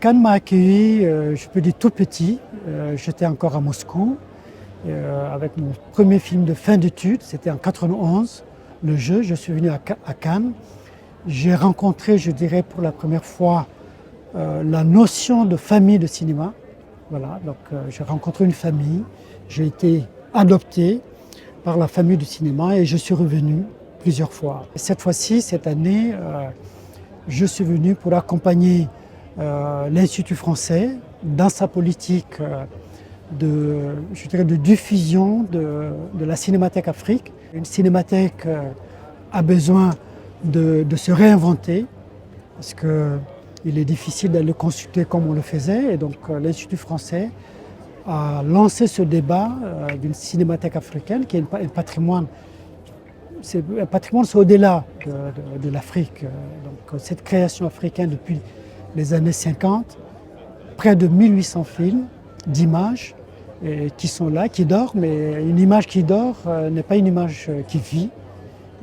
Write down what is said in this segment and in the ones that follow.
Cannes m'a accueilli, je peux dire tout petit. J'étais encore à Moscou avec mon premier film de fin d'études, c'était en 91, Le Jeu. Je suis venu à Cannes. J'ai rencontré, je dirais pour la première fois, la notion de famille de cinéma. Voilà, donc j'ai rencontré une famille, j'ai été adopté par la famille du cinéma et je suis revenu plusieurs fois. Cette fois-ci, cette année, je suis venu pour accompagner l'Institut français dans sa politique de diffusion de la Cinémathèque Afrique. Une cinémathèque a besoin de se réinventer parce qu'il est difficile de le consulter comme on le faisait. Et donc l'Institut français a lancé ce débat d'une cinémathèque africaine qui est un patrimoine. Un patrimoine, c'est au-delà de l'Afrique. Donc cette création africaine depuis les années 50, près de 1800 films d'images qui sont là, qui dorment, mais une image qui dort n'est pas une image qui vit.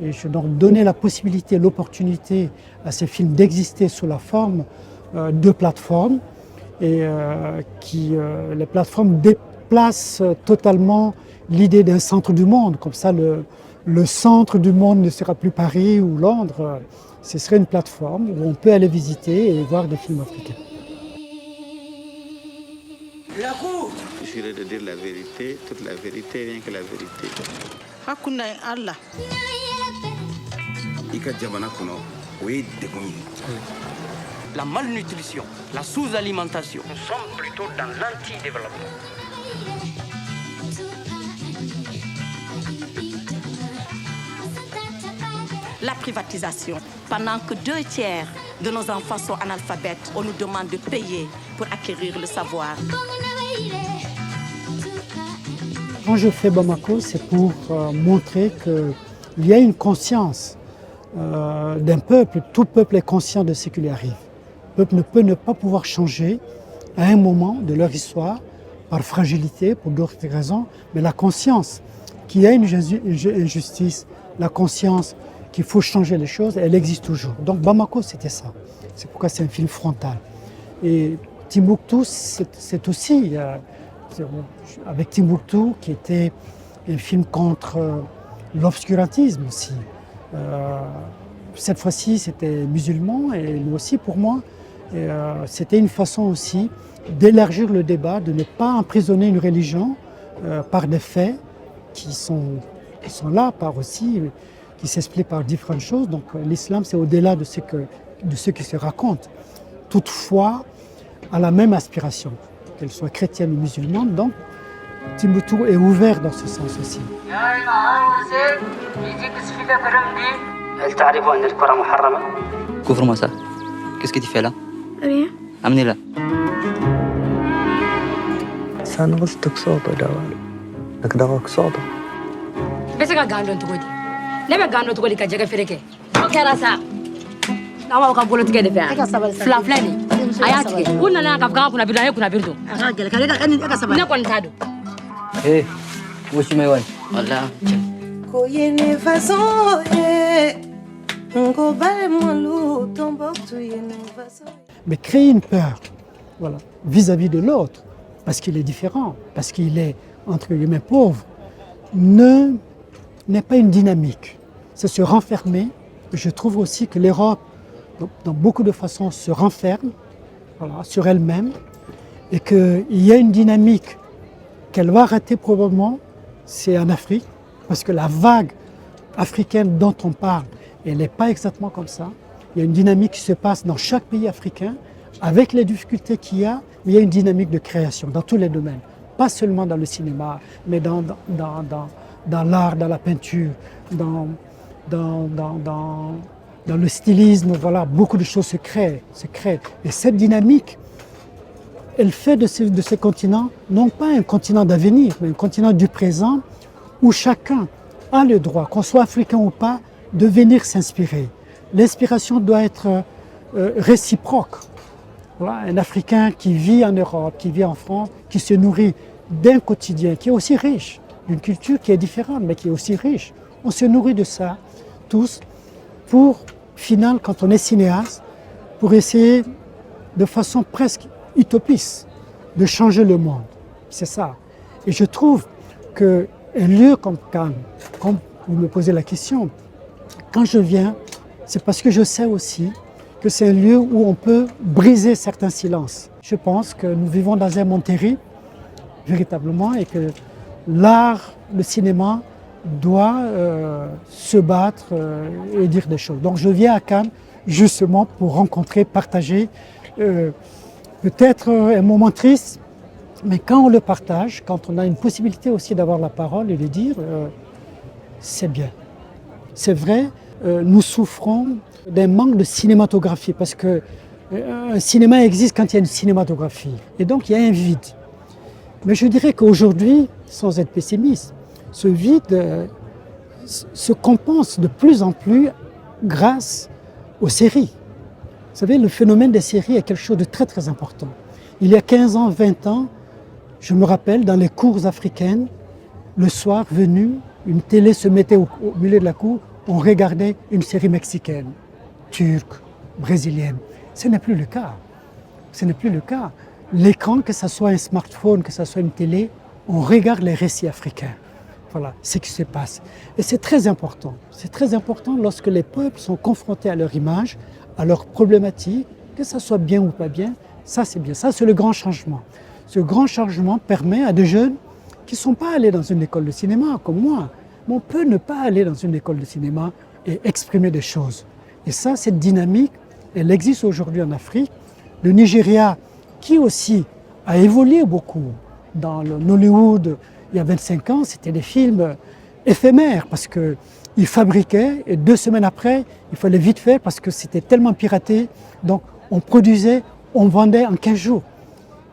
Et je donc donner la possibilité, l'opportunité à ces films d'exister sous la forme de plateformes et les plateformes déplacent totalement l'idée d'un centre du monde. Comme ça, le centre du monde ne sera plus Paris ou Londres. Ce serait une plateforme où on peut aller visiter et voir des films africains. Il suffit de dire la vérité, toute la vérité, rien que la vérité. La malnutrition, la sous-alimentation. Nous sommes plutôt dans l'anti-développement. La privatisation. Pendant que 2/3 de nos enfants sont analphabètes, on nous demande de payer pour acquérir le savoir. Quand je fais Bamako, c'est pour montrer qu'il y a une conscience d'un peuple. Tout peuple est conscient de ce qui lui arrive. Le peuple ne peut ne pas pouvoir changer à un moment de leur histoire, par fragilité, pour d'autres raisons, mais la conscience qu'il y a une injustice, la conscience qu'il faut changer les choses, elle existe toujours. Donc Bamako, c'était ça. C'est pourquoi c'est un film frontal. Et Timbuktu, c'est aussi, avec Timbuktu, qui était un film contre l'obscurantisme aussi. Cette fois-ci, c'était musulman, et lui aussi, pour moi, c'était une façon aussi d'élargir le débat, de ne pas emprisonner une religion par des faits qui sont là, par aussi, qui s'expliquent par différentes choses. Donc l'islam, c'est au-delà de ce qui se raconte. Toutefois, a la même aspiration, qu'elle soit chrétienne ou musulmane. Donc Timbuktu est ouvert dans ce sens aussi. Couvre-moi ça. Qu'est-ce que tu fais là? Rien. Amenez-la. Sana gusto ko soto dawal. Nagdako ko soto. Bese ka gando ntugodi. Nebe gando ntugodi ka jega fereke. Okera sa. Nawa ka bolo tige de fa. Fla fla ni. Ayati ke. Unna na ka fga kuna bilaye kuna birdo. Aka gele ka kan ka sabal. Ne kon tado. Eh, woshi mai wani. Wallah. Ko yene façon Mais créer une peur, voilà, vis-à-vis de l'autre, parce qu'il est différent, parce qu'il est, entre guillemets, pauvre, n'est pas une dynamique. C'est se renfermer. Je trouve aussi que l'Europe, dans beaucoup de façons, se renferme, voilà, sur elle-même, et qu'il y a une dynamique qu'elle va rater probablement, c'est en Afrique, parce que la vague africaine dont on parle, elle n'est pas exactement comme ça. Il y a une dynamique qui se passe dans chaque pays africain, avec les difficultés qu'il y a, mais il y a une dynamique de création dans tous les domaines. Pas seulement dans le cinéma, mais dans l'art, dans la peinture, dans le stylisme, voilà, beaucoup de choses se créent. Et cette dynamique, elle fait de ce continent, non pas un continent d'avenir, mais un continent du présent, où chacun a le droit, qu'on soit africain ou pas, de venir s'inspirer. L'inspiration doit être réciproque. Voilà, un Africain qui vit en Europe, qui vit en France, qui se nourrit d'un quotidien qui est aussi riche, d'une culture qui est différente, mais qui est aussi riche. On se nourrit de ça, tous, pour, final, quand on est cinéaste, pour essayer de façon presque utopiste de changer le monde. C'est ça. Et je trouve qu'un lieu comme Cannes, comme vous me posez la question, quand je viens, c'est parce que je sais aussi que c'est un lieu où on peut briser certains silences. Je pense que nous vivons dans un monde terrible, véritablement, et que l'art, le cinéma, doit se battre et dire des choses. Donc je viens à Cannes justement pour rencontrer, partager, peut-être un moment triste, mais quand on le partage, quand on a une possibilité aussi d'avoir la parole et de dire, c'est bien. C'est vrai, nous souffrons d'un manque de cinématographie parce que un cinéma existe quand il y a une cinématographie. Et donc il y a un vide. Mais je dirais qu'aujourd'hui, sans être pessimiste, ce vide se compense de plus en plus grâce aux séries. Vous savez, le phénomène des séries est quelque chose de très très important. Il y a 15 ans, 20 ans, je me rappelle, dans les cours africaines, le soir venu, une télé se mettait au milieu de la cour, on regardait une série mexicaine, turque, brésilienne. Ce n'est plus le cas. Ce n'est plus le cas. L'écran, que ce soit un smartphone, que ce soit une télé, on regarde les récits africains. Voilà ce qui se passe. Et c'est très important. C'est très important lorsque les peuples sont confrontés à leur image, à leurs problématiques, que ça soit bien ou pas bien, ça c'est bien. Ça c'est le grand changement. Ce grand changement permet à des jeunes qui ne sont pas allés dans une école de cinéma comme moi, mais on peut ne pas aller dans une école de cinéma et exprimer des choses. Et ça, cette dynamique, elle existe aujourd'hui en Afrique. Le Nigeria, qui aussi a évolué beaucoup dans le Nollywood, il y a 25 ans, c'était des films éphémères parce qu'ils fabriquaient et 2 semaines après, il fallait vite faire parce que c'était tellement piraté. Donc on produisait, on vendait en 15 jours.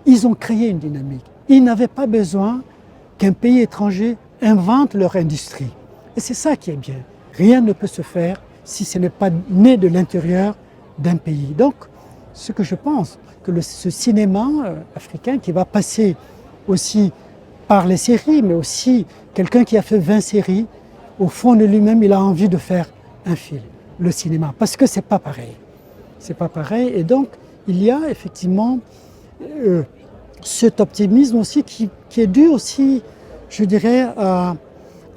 Ils ont créé une dynamique. Ils n'avaient pas besoin qu'un pays étranger invente leur industrie. Et c'est ça qui est bien. Rien ne peut se faire si ce n'est pas né de l'intérieur d'un pays. Donc, ce que je pense, que ce cinéma africain qui va passer aussi par les séries, mais aussi quelqu'un qui a fait 20 séries, au fond de lui-même, il a envie de faire un film, le cinéma, parce que c'est pas pareil. C'est pas pareil, et donc il y a effectivement cet optimisme aussi qui est dû aussi, je dirais, à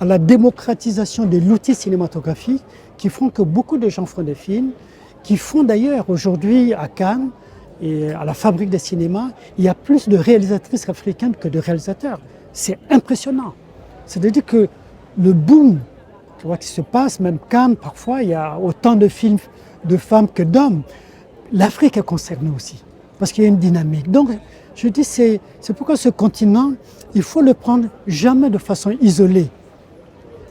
la démocratisation de l'outil cinématographique qui font que beaucoup de gens font des films, qui font d'ailleurs aujourd'hui à Cannes et à la Fabrique des cinémas, il y a plus de réalisatrices africaines que de réalisateurs. C'est impressionnant. C'est-à-dire que le boom, tu vois, qui se passe, même Cannes, parfois, il y a autant de films de femmes que d'hommes. L'Afrique est concernée aussi, parce qu'il y a une dynamique. Donc, je dis, c'est pourquoi ce continent, il faut le prendre jamais de façon isolée,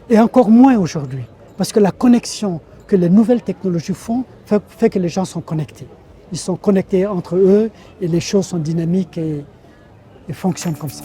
et encore moins aujourd'hui, parce que la connexion que les nouvelles technologies font fait que les gens sont connectés. Ils sont connectés entre eux et les choses sont dynamiques et fonctionnent comme ça.